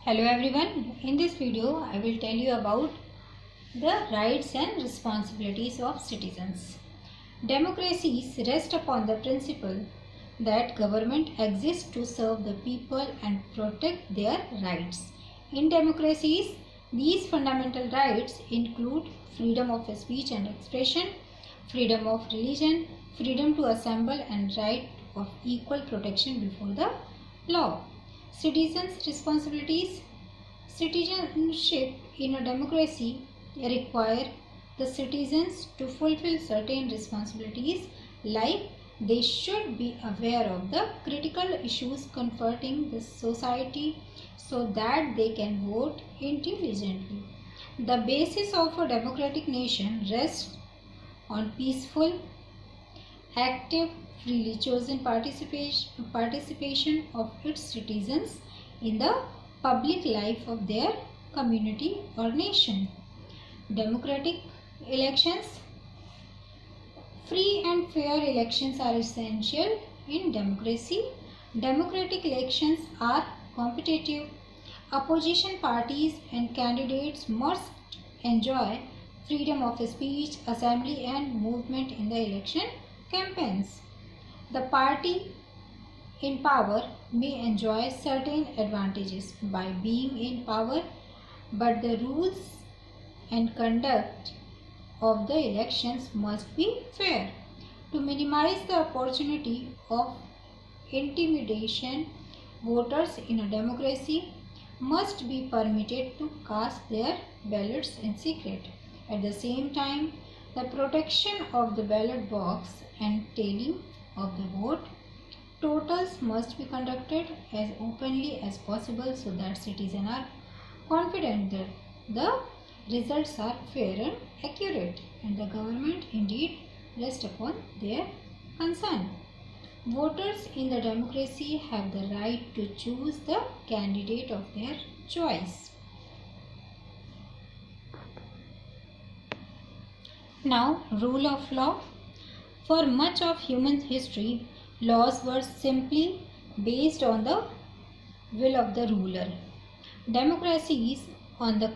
Hello everyone, in this video I will tell you about the rights and responsibilities of citizens. Democracies rest upon the principle that government exists to serve the people and protect their rights. In democracies, these fundamental rights include freedom of speech and expression, freedom of religion, freedom to assemble and right of equal protection before the law. Citizens' responsibilities. Citizenship in a democracy require the citizens to fulfill certain responsibilities, like they should be aware of the critical issues confronting the society so that they can vote intelligently. The basis of a democratic nation rests on peaceful, active, freely chosen participation of its citizens in the public life of their community or nation. Democratic elections. Free and fair elections are essential in democracy. Democratic elections are competitive. Opposition parties and candidates must enjoy freedom of speech, assembly and movement in the election campaigns. The party in power may enjoy certain advantages by being in power, but the rules and conduct of the elections must be fair. To minimize the opportunity of intimidation, voters in a democracy must be permitted to cast their ballots in secret. At the same time, the protection of the ballot box and tallying of the vote totals must be conducted as openly as possible so that citizens are confident that the results are fair and accurate, and the government indeed rests upon their concern. Voters in the democracy have the right to choose the candidate of their choice. Now, rule of law. For much of human history, laws were simply based on the will of the ruler. Democracies, on the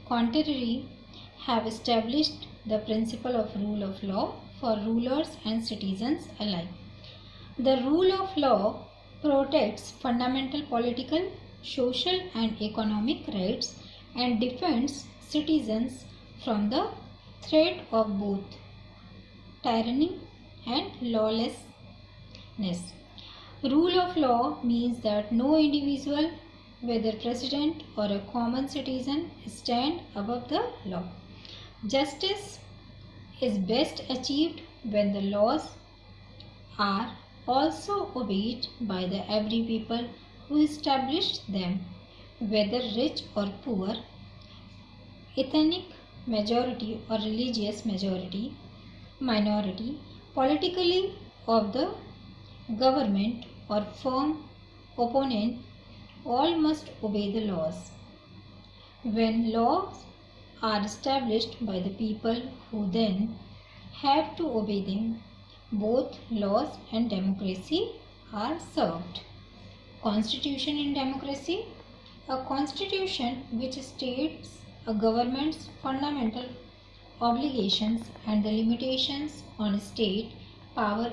contrary, have established the principle of rule of law for rulers and citizens alike. The rule of law protects fundamental political, social and economic rights and defends citizens from the threat of both tyranny and lawlessness. Rule of law means that no individual, whether president or a common citizen, stand above the law. Justice is best achieved when the laws are also obeyed by the every people who established them, whether rich or poor, ethnic majority or religious minority, politically of the government or firm opponent, all must obey the laws. When laws are established by the people who then have to obey them, both laws and democracy are served. Constitution in democracy. A constitution which states a government's fundamental obligations and the limitations on state power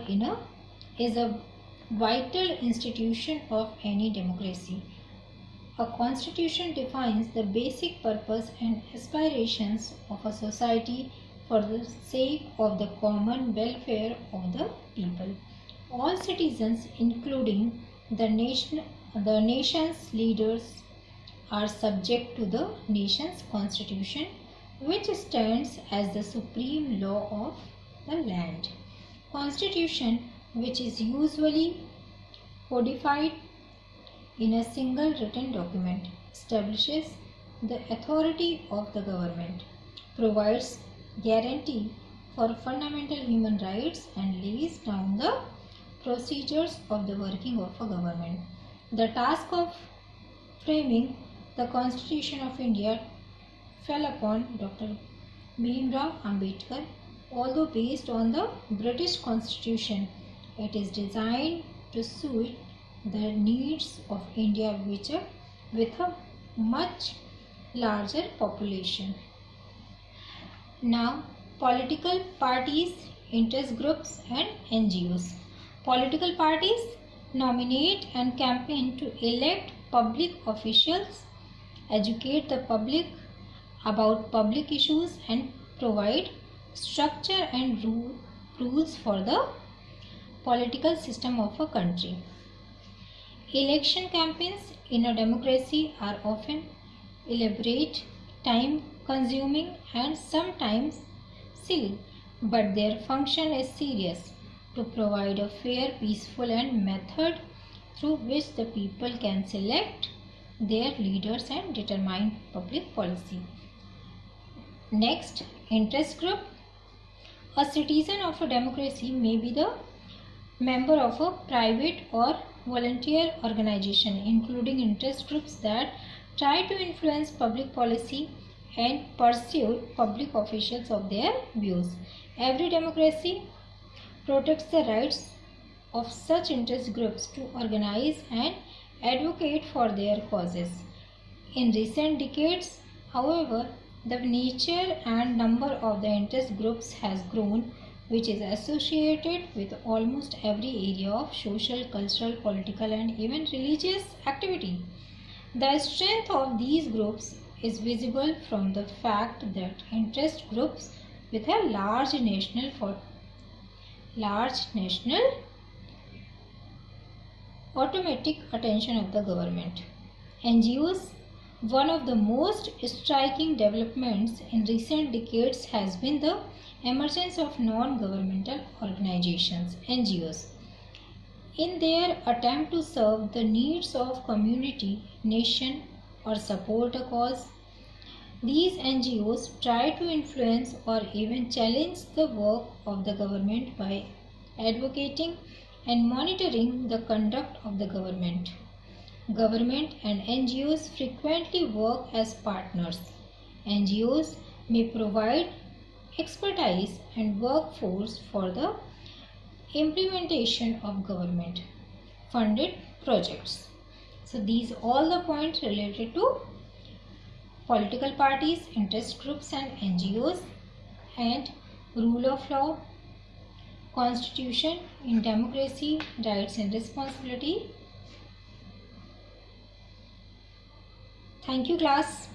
is a vital institution of any democracy. A constitution defines the basic purpose and aspirations of a society for the sake of the common welfare of the people. All citizens, including the nation's leaders, are subject to the nation's constitution, which stands as the supreme law of the land. Constitution, which is usually codified in a single written document, establishes the authority of the government, provides guarantee for fundamental human rights and lays down the procedures of the working of a government. The task of framing the Constitution of India fell upon Dr. Bhimrao Ambedkar. Although based on the British Constitution, it is designed to suit the needs of India with a much larger population. Now, political parties, interest groups and NGOs. Political parties nominate and campaign to elect public officials, educate the public about public issues and provide structure and rules for the political system of a country. Election campaigns in a democracy are often elaborate, time-consuming and sometimes silly, but their function is serious: to provide a fair, peaceful and method through which the people can select their leaders and determine public policy. Next, interest group. A citizen of a democracy may be the member of a private or volunteer organization, including interest groups that try to influence public policy and persuade public officials of their views. Every democracy protects the rights of such interest groups to organize and advocate for their causes. In recent decades, however, the nature and number of the interest groups has grown, which is associated with almost every area of social, cultural, political and even religious activity. The strength of these groups is visible from the fact that interest groups with a large national automatic attention of the government. NGOs. One of the most striking developments in recent decades has been the emergence of non-governmental organizations, NGOs. In their attempt to serve the needs of community, nation or support a cause, these NGOs try to influence or even challenge the work of the government by advocating and monitoring the conduct of the government. Government and NGOs frequently work as partners. NGOs may provide expertise and workforce for the implementation of government funded projects. So these all the points related to political parties, interest groups and NGOs, and rule of law, constitution in democracy, rights and responsibility. Thank you class.